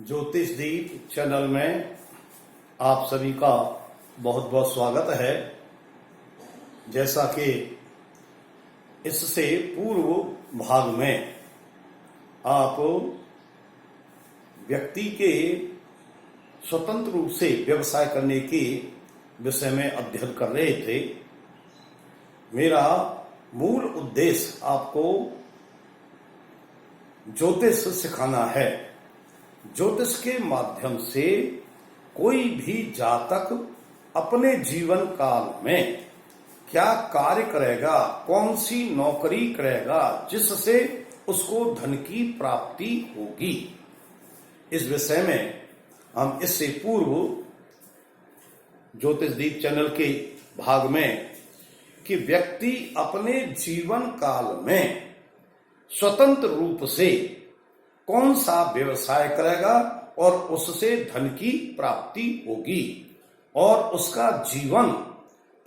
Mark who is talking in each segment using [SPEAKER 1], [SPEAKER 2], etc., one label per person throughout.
[SPEAKER 1] ज्योतिष दीप चैनल में आप सभी का बहुत बहुत स्वागत है। जैसा कि इससे पूर्व भाग में आप व्यक्ति के स्वतंत्र रूप से व्यवसाय करने के विषय में अध्ययन कर रहे थे। मेरा मूल उद्देश्य आपको ज्योतिष सिखाना है। ज्योतिष के माध्यम से कोई भी जातक अपने जीवन काल में क्या कार्य करेगा, कौन सी नौकरी करेगा जिससे उसको धन की प्राप्ति होगी, इस विषय में हम इससे पूर्व ज्योतिष दीप चैनल के भाग में कि व्यक्ति अपने जीवन काल में स्वतंत्र रूप से कौन सा व्यवसाय करेगा और उससे धन की प्राप्ति होगी और उसका जीवन,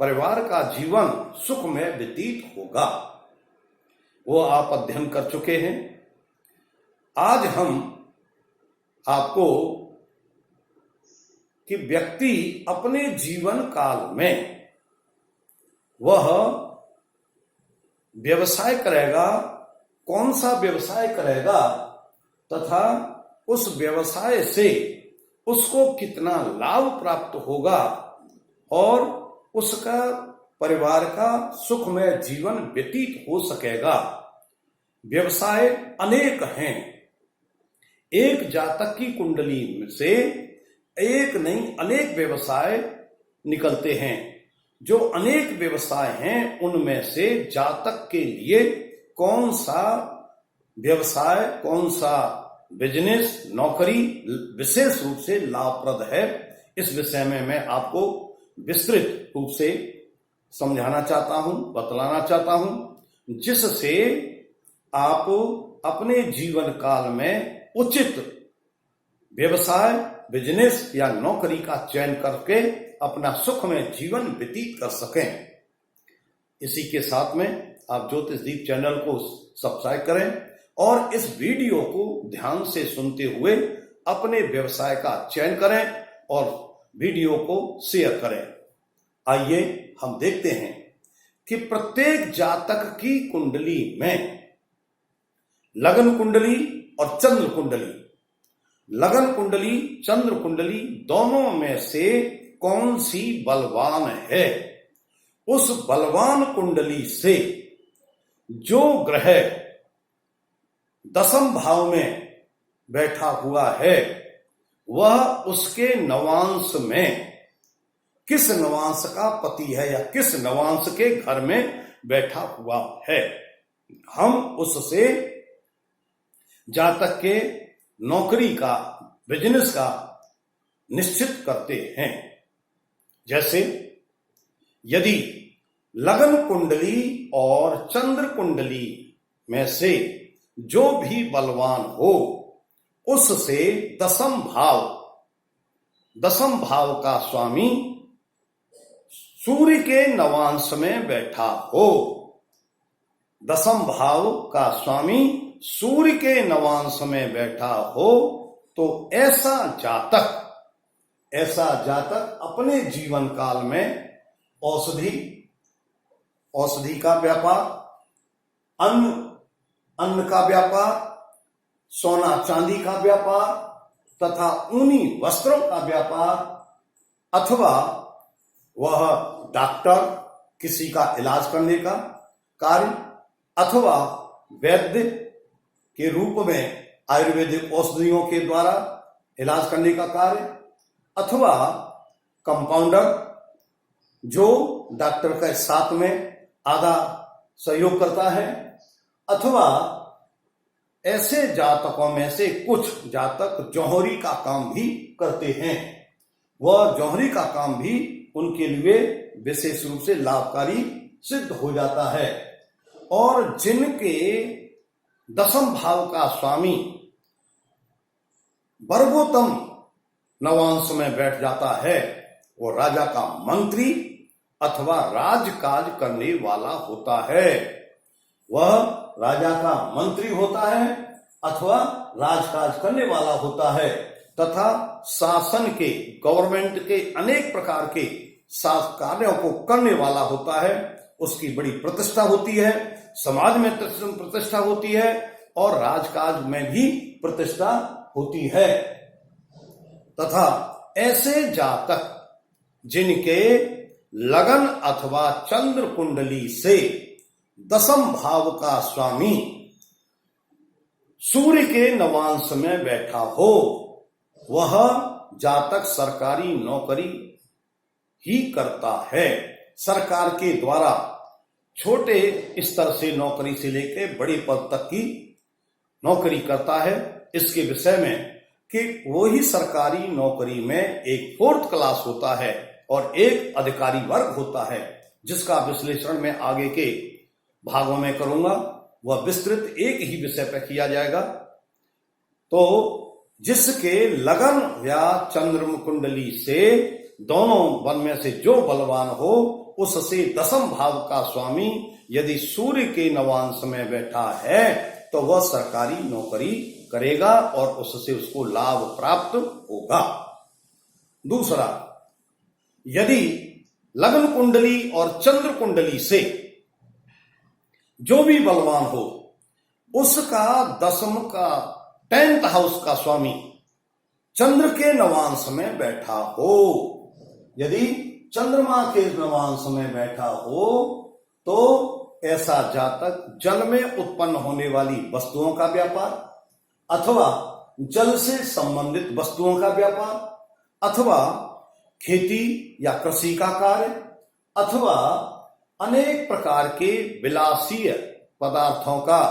[SPEAKER 1] परिवार का जीवन सुख में व्यतीत होगा, वो आप अध्ययन कर चुके हैं। आज हम आपको कि व्यक्ति अपने जीवन काल में वह व्यवसाय करेगा, कौन सा व्यवसाय करेगा तथा उस व्यवसाय से उसको कितना लाभ प्राप्त होगा और उसका परिवार का सुखमय जीवन व्यतीत हो सकेगा। व्यवसाय अनेक हैं। एक जातक की कुंडली में से एक नहीं अनेक व्यवसाय निकलते हैं। जो अनेक व्यवसाय हैं उनमें से जातक के लिए कौन सा व्यवसाय, कौन सा बिजनेस, नौकरी विशेष रूप से लाभप्रद है, इस विषय में मैं आपको विस्तृत रूप से समझाना चाहता हूं, बतलाना चाहता हूं, जिससे आप अपने जीवन काल में उचित व्यवसाय, बिजनेस या नौकरी का चयन करके अपना सुखमय जीवन व्यतीत कर सकें। इसी के साथ में आप ज्योतिष दीप चैनल को सब्सक्राइब करें और इस वीडियो को ध्यान से सुनते हुए अपने व्यवसाय का चयन करें और वीडियो को शेयर करें। आइए हम देखते हैं कि प्रत्येक जातक की कुंडली में लगन कुंडली और चंद्र कुंडली, लगन कुंडली, चंद्र कुंडली दोनों में से कौन सी बलवान है। उस बलवान कुंडली से जो ग्रह दसम भाव में बैठा हुआ है वह उसके नवांश में किस नवांश का पति है या किस नवांश के घर में बैठा हुआ है, हम उससे जातक के नौकरी का, बिजनेस का निश्चित करते हैं। जैसे यदि लगन कुंडली और चंद्र कुंडली में से जो भी बलवान हो उससे दसम भाव का स्वामी सूर्य के नवांश में बैठा हो, दसम भाव का स्वामी सूर्य के नवांश में बैठा हो, तो ऐसा जातक अपने जीवन काल में औषधि का व्यापार, अन्न का व्यापार, सोना चांदी का व्यापार तथा ऊनी वस्त्रों का व्यापार, अथवा वह डॉक्टर किसी का इलाज करने का कार्य, अथवा वैद्य के रूप में आयुर्वेदिक औषधियों के द्वारा इलाज करने का कार्य, अथवा कंपाउंडर जो डॉक्टर के साथ में आधा सहयोग करता है, अथवा ऐसे जातकों में से कुछ जातक जौहरी का काम भी करते हैं। वह जौहरी का काम भी उनके लिए विशेष रूप से लाभकारी सिद्ध हो जाता है। और जिनके दसम भाव का स्वामी वर्गोत्तम नवांश में बैठ जाता है, वो राजा का मंत्री अथवा राजकाज करने वाला होता है। वह राजा का मंत्री होता है अथवा राजकाज करने वाला होता है। तथा शासन के, गवर्नमेंट के अनेक प्रकार के कार्यों को करने वाला होता है, उसकी बड़ी प्रतिष्ठा होती है, समाज में प्रतिष्ठा होती है और राजकाज में भी प्रतिष्ठा होती है। तथा ऐसे जातक जिनके लगन अथवा चंद्र कुंडली से दशम भाव का स्वामी सूर्य के नवांश में बैठा हो, वह जातक सरकारी नौकरी ही करता है। सरकार के द्वारा छोटे स्तर से नौकरी से लेकर बड़े पद तक की नौकरी करता है। इसके विषय में कि वही सरकारी नौकरी में एक 4th क्लास होता है और एक अधिकारी वर्ग होता है, जिसका विश्लेषण मैं आगे के भागों में करूंगा। वह विस्तृत एक ही विषय पर किया जाएगा। तो जिसके लगन या चंद्र कुंडली से दोनों बल में से जो बलवान हो, उससे दशम भाव का स्वामी यदि सूर्य के नवांश में बैठा है तो वह सरकारी नौकरी करेगा और उससे उसको लाभ प्राप्त होगा। दूसरा, यदि लग्न कुंडली और चंद्र कुंडली से जो भी बलवान हो, उसका दशम का 10th हाउस का स्वामी चंद्र के नवांश में बैठा हो, यदि चंद्रमा के नवांश में बैठा हो तो ऐसा जातक जल में उत्पन्न होने वाली वस्तुओं का व्यापार अथवा जल से संबंधित वस्तुओं का व्यापार अथवा खेती या कृषि का कार्य अथवा अनेक प्रकार के विलासीय पदार्थों का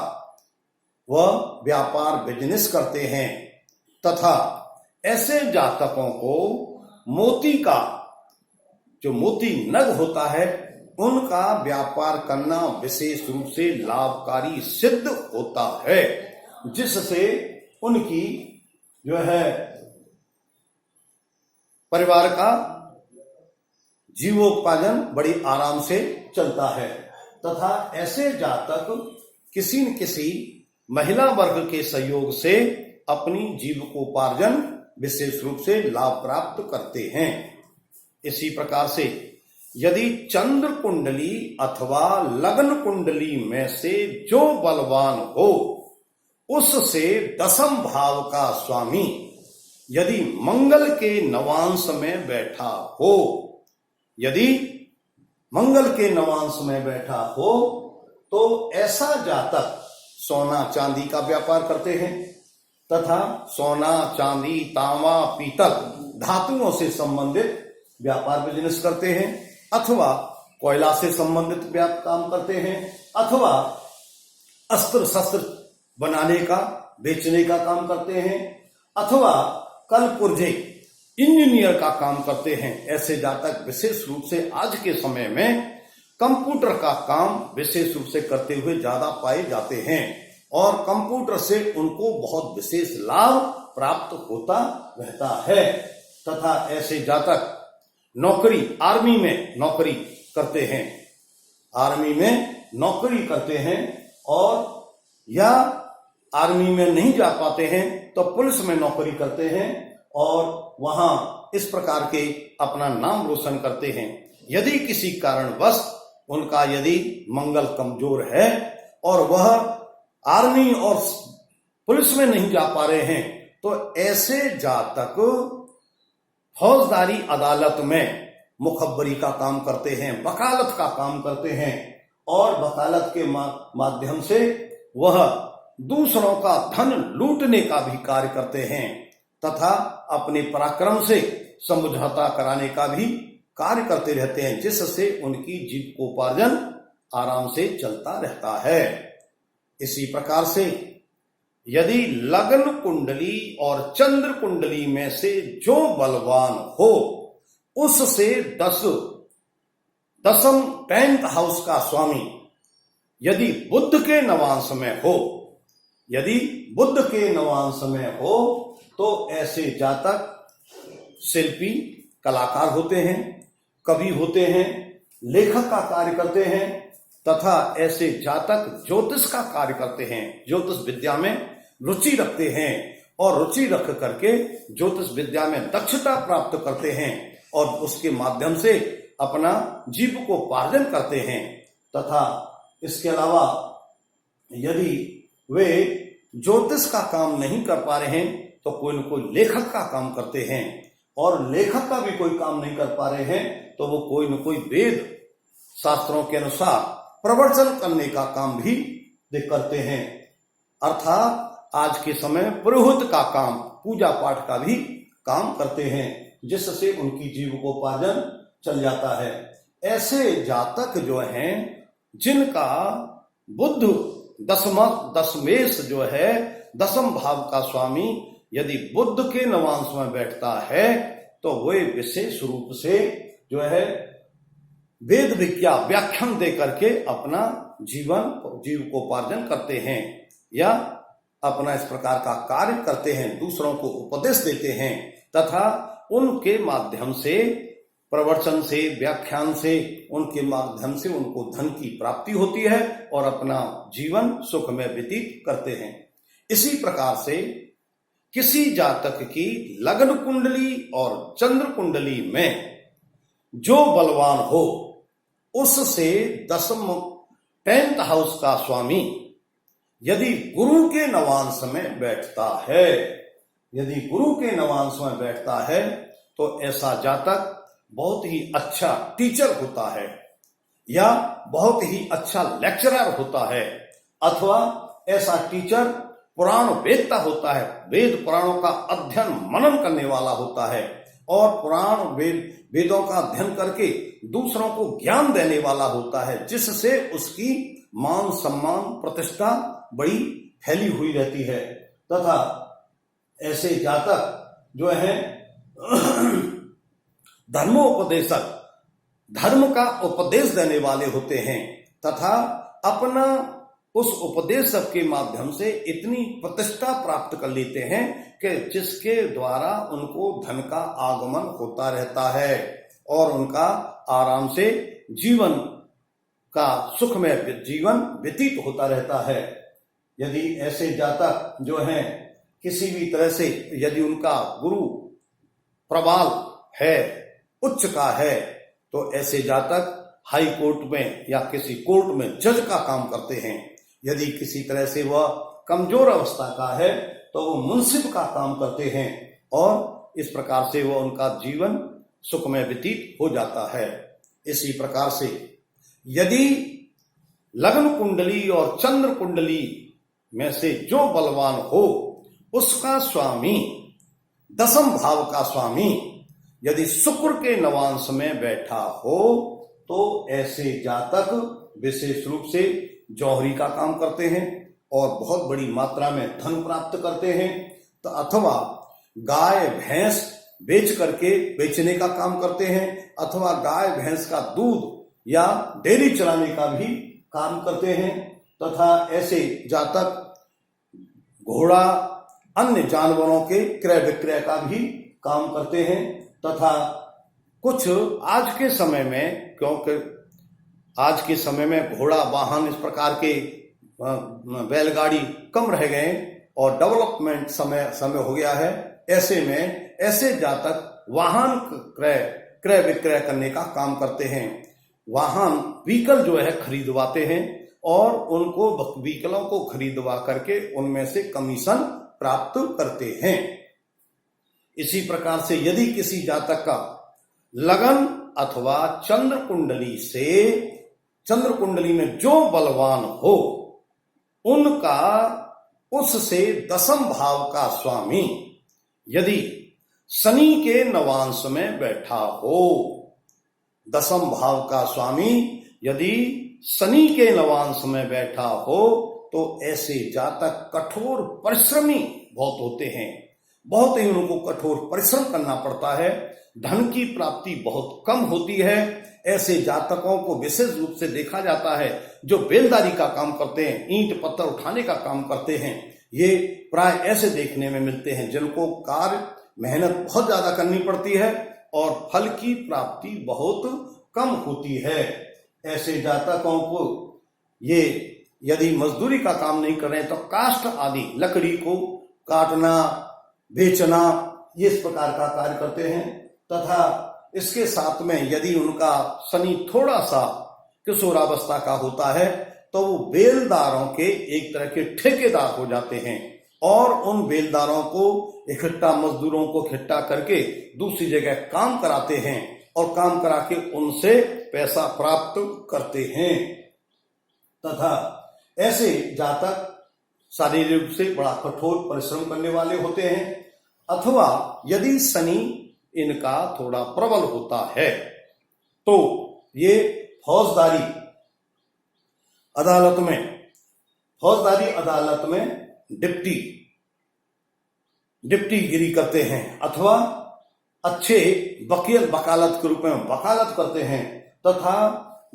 [SPEAKER 1] वह व्यापार बिजनेस करते हैं। तथा ऐसे जातकों को मोती का, जो मोती नग होता है, उनका व्यापार करना विशेष रूप से लाभकारी सिद्ध होता है, जिससे उनकी जो है परिवार का जीवोपार्जन बड़ी आराम से चलता है। तथा ऐसे जातक किसी न किसी महिला वर्ग के सहयोग से अपनी जीविकोपार्जन विशेष रूप से लाभ प्राप्त करते हैं। इसी प्रकार से यदि चंद्र कुंडली अथवा लग्न कुंडली में से जो बलवान हो, उससे दशम भाव का स्वामी यदि मंगल के नवांश में बैठा हो, यदि मंगल के नवांश में बैठा हो तो ऐसा जातक सोना चांदी का व्यापार करते हैं तथा सोना चांदी तांबा पीतल धातुओं से संबंधित व्यापार बिजनेस करते हैं अथवा कोयला से संबंधित काम करते हैं अथवा अस्त्र शस्त्र बनाने का, बेचने का काम करते हैं अथवा कल पुर्जे इंजीनियर का काम करते हैं। ऐसे जातक विशेष रूप से आज के समय में कंप्यूटर का काम विशेष रूप से करते हुए ज्यादा पाए जाते हैं और कंप्यूटर से उनको बहुत विशेष लाभ प्राप्त होता रहता है। तथा ऐसे जातक नौकरी, आर्मी में नौकरी करते हैं, आर्मी में नौकरी करते हैं और या आर्मी में नहीं जा पाते हैं तो पुलिस में नौकरी करते हैं और वहां इस प्रकार के अपना नाम रोशन करते हैं। यदि किसी कारणवश उनका यदि मंगल कमजोर है और वह आर्मी और पुलिस में नहीं जा पा रहे हैं तो ऐसे जातक फौजदारी अदालत में मुखबरी का काम करते हैं, वकालत का काम करते हैं और वकालत के माध्यम से वह दूसरों का धन लूटने का भी कार्य करते हैं तथा अपने पराक्रम से समझौता कराने का भी कार्य करते रहते हैं, जिससे उनकी जीविकोपार्जन आराम से चलता रहता है। इसी प्रकार से यदि लग्न कुंडली और चंद्र कुंडली में से जो बलवान हो, उससे दशम 10th हाउस का स्वामी यदि बुध के नवांश में हो, यदि बुध के नवांश में हो तो ऐसे जातक शिल्पी, कलाकार होते हैं, कवि होते हैं, लेखक का कार्य करते हैं तथा ऐसे जातक ज्योतिष का कार्य करते हैं, ज्योतिष विद्या में रुचि रखते हैं और रुचि रख करके ज्योतिष विद्या में दक्षता प्राप्त करते हैं और उसके माध्यम से अपना जीविकोपार्जन करते हैं। तथा इसके अलावा यदि वे ज्योतिष का काम नहीं कर पा रहे हैं तो कोई न कोई लेखक का काम करते हैं, और लेखक का भी कोई काम नहीं कर पा रहे हैं तो वो कोई न कोई वेद शास्त्रों के अनुसार प्रवचन करने का काम भी करते हैं। अर्थात आज के समय पुरोहित का काम, पूजा पाठ का भी काम करते हैं, जिससे उनकी जीविकोपार्जन चल जाता है। ऐसे जातक जो हैं जिनका बुध दशमेश जो है दशम भाव का स्वामी यदि बुध के नवांश में बैठता है तो वे विशेष रूप से जो है वेद विद्या व्याख्यान दे करके अपना जीविकोपार्जन करते हैं या अपना इस प्रकार का कार्य करते हैं, दूसरों को उपदेश देते हैं तथा उनके माध्यम से, प्रवचन से, व्याख्यान से, उनके माध्यम से उनको धन की प्राप्ति होती है और अपना जीवन सुख में व्यतीत करते हैं। इसी प्रकार से किसी जातक की लग्न कुंडली और चंद्र कुंडली में जो बलवान हो उससे 10th हाउस का स्वामी यदि गुरु के नवांश में बैठता है, यदि गुरु के नवांश में बैठता है तो ऐसा जातक बहुत ही अच्छा टीचर होता है या बहुत ही अच्छा लेक्चरर होता है, अथवा ऐसा टीचर पुराण वेदता होता है, वेद पुराणों का अध्ययन मनन करने वाला होता है और पुराण वेदों का अध्ययन करके दूसरों को ज्ञान देने वाला होता है, जिससे उसकी मान सम्मान प्रतिष्ठा बड़ी फैली हुई रहती है। तथा ऐसे जातक जो है धर्मोपदेशक, धर्म का उपदेश देने वाले होते हैं तथा अपना उस उपदेशक के माध्यम से इतनी प्रतिष्ठा प्राप्त कर लेते हैं कि जिसके द्वारा उनको धन का आगमन होता रहता है और उनका आराम से जीवन का सुखमय जीवन व्यतीत होता रहता है। यदि ऐसे जातक जो हैं किसी भी तरह से यदि उनका गुरु प्रबल है, उच्च का है, तो ऐसे जातक हाई कोर्ट में या किसी कोर्ट में जज का काम करते हैं। यदि किसी तरह से वह कमजोर अवस्था का है तो वो मुंसिफ का काम करते हैं और इस प्रकार से वह उनका जीवन सुखमय व्यतीत हो जाता है। इसी प्रकार से यदि लग्न कुंडली और चंद्र कुंडली में से जो बलवान हो उसका स्वामी, 10th भाव का स्वामी यदि शुक्र के नवांश में बैठा हो तो ऐसे जातक विशेष रूप से जौहरी का काम करते हैं और बहुत बड़ी मात्रा में धन प्राप्त करते हैं, तो अथवा गाय भैंस बेच करके बेचने का काम करते हैं अथवा गाय भैंस का दूध या डेयरी चलाने का भी काम करते हैं तथा ऐसे जातक घोड़ा अन्य जानवरों के क्रय विक्रय का भी काम करते हैं तथा कुछ आज के समय में, क्योंकि आज के समय में घोड़ा वाहन इस प्रकार के बैलगाड़ी कम रह गए और डेवलपमेंट समय हो गया है, ऐसे में ऐसे जातक वाहन क्रय विक्रय करने का काम करते हैं। वाहन व्हीकल जो है खरीदवाते हैं और उनको व्हीकलों को खरीदवा करके उनमें से कमीशन प्राप्त करते हैं। इसी प्रकार से यदि किसी जातक का लगन अथवा चंद्र कुंडली में जो बलवान हो उनका उससे 10th भाव का स्वामी यदि शनि के नवांश में बैठा हो, 10th भाव का स्वामी यदि शनि के नवांश में बैठा हो तो ऐसे जातक कठोर परिश्रमी बहुत होते हैं, बहुत ही उनको कठोर परिश्रम करना पड़ता है, धन की प्राप्ति बहुत कम होती है। ऐसे जातकों को विशेष रूप से देखा जाता है जो बेलदारी का काम करते हैं, ईंट पत्थर उठाने का काम करते हैं, ये प्राय ऐसे देखने में मिलते हैं जिनको कार्य मेहनत बहुत ज्यादा करनी पड़ती है और फल की प्राप्ति बहुत कम होती है। ऐसे जातकों को ये यदि मजदूरी का काम नहीं कर रहे हैं तो काष्ठ आदि लकड़ी को काटना, बेचना, ये इस प्रकार का कार्य करते हैं। तथा इसके साथ में यदि उनका शनि थोड़ा सा किशोरावस्था का होता है तो वो बेलदारों के एक तरह के ठेकेदार हो जाते हैं और उन बेलदारों को इकट्ठा, मजदूरों को इकट्ठा करके दूसरी जगह काम कराते हैं और काम करा के उनसे पैसा प्राप्त करते हैं। तथा ऐसे जातक शारीरिक रूप से बड़ा कठोर परिश्रम करने वाले होते हैं। अथवा यदि शनि इनका थोड़ा प्रबल होता है तो ये फौजदारी अदालत में डिप्टीगिरी करते हैं अथवा अच्छे वकील वकालत के रूप में वकालत करते हैं। तथा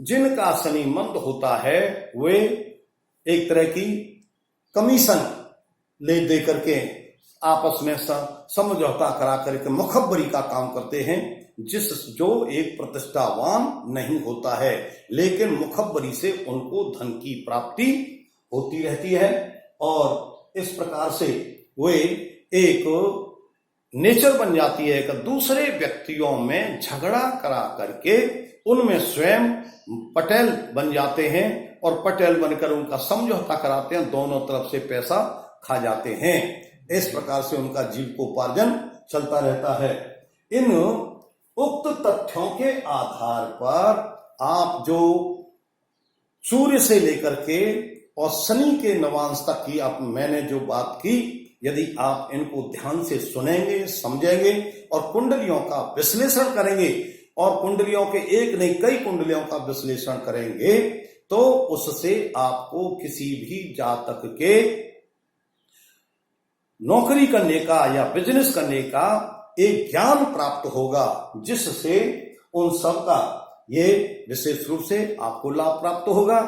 [SPEAKER 1] जिनका शनि मंद होता है वे एक तरह की कमीशन ले दे करके आपस में समझौता करा करके मुखब्बरी का काम करते हैं, जो एक प्रतिष्ठावान नहीं होता है, लेकिन मुखब्बरी से उनको धन की प्राप्ति होती रहती है। और इस प्रकार से वे एक नेचर बन जाती है कि दूसरे व्यक्तियों में झगड़ा करा करके उनमें स्वयं पटेल बन जाते हैं और पटेल बनकर उनका समझौता कराते हैं, दोनों तरफ से पैसा खा जाते हैं। इस प्रकार से उनका जीविकोपार्जन चलता रहता है। इन उक्त तथ्यों के आधार पर आप जो सूर्य से लेकर के और शनि के नवांश तक की मैंने जो बात की, यदि आप इनको ध्यान से सुनेंगे, समझेंगे और कुंडलियों का विश्लेषण करेंगे और कुंडलियों के एक नहीं कई कुंडलियों का विश्लेषण करेंगे तो उससे आपको किसी भी जातक के नौकरी करने का या बिजनेस करने का एक ज्ञान प्राप्त होगा, जिससे उन सब का ये विशेष रूप से आपको लाभ प्राप्त होगा,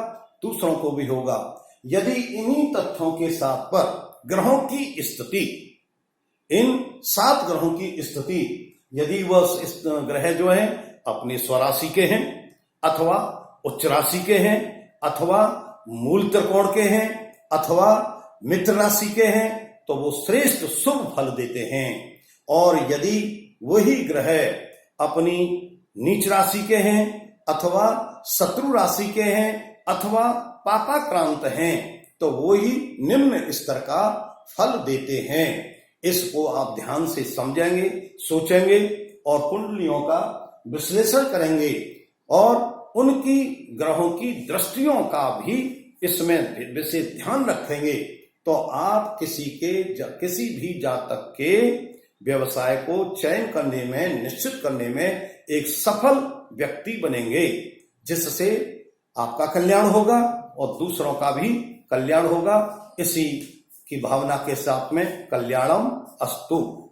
[SPEAKER 1] दूसरों को भी होगा। यदि इन्हीं तथ्यों के साथ पर ग्रहों की स्थिति, इन 7 ग्रहों की स्थिति, यदि वह इस ग्रह जो है अपनी स्वराशि के हैं अथवा उच्च राशि के हैं अथवा मूल त्रिकोण के हैं अथवा मित्र राशि के हैं तो वो श्रेष्ठ शुभ फल देते हैं। और यदि वही ग्रह अपनी नीच राशि के हैं अथवा शत्रु राशि के हैं अथवा पापाक्रांत हैं तो वो ही निम्न स्तर का फल देते हैं। इसको आप ध्यान से समझेंगे, सोचेंगे और कुंडलियों का विश्लेषण करेंगे और उनकी ग्रहों की दृष्टियों का भी इसमें विशेष ध्यान रखेंगे तो आप किसी भी जातक के व्यवसाय को चयन करने में, निश्चित करने में एक सफल व्यक्ति बनेंगे, जिससे आपका कल्याण होगा और दूसरों का भी कल्याण होगा। इसी की भावना के साथ में कल्याणम अस्तु।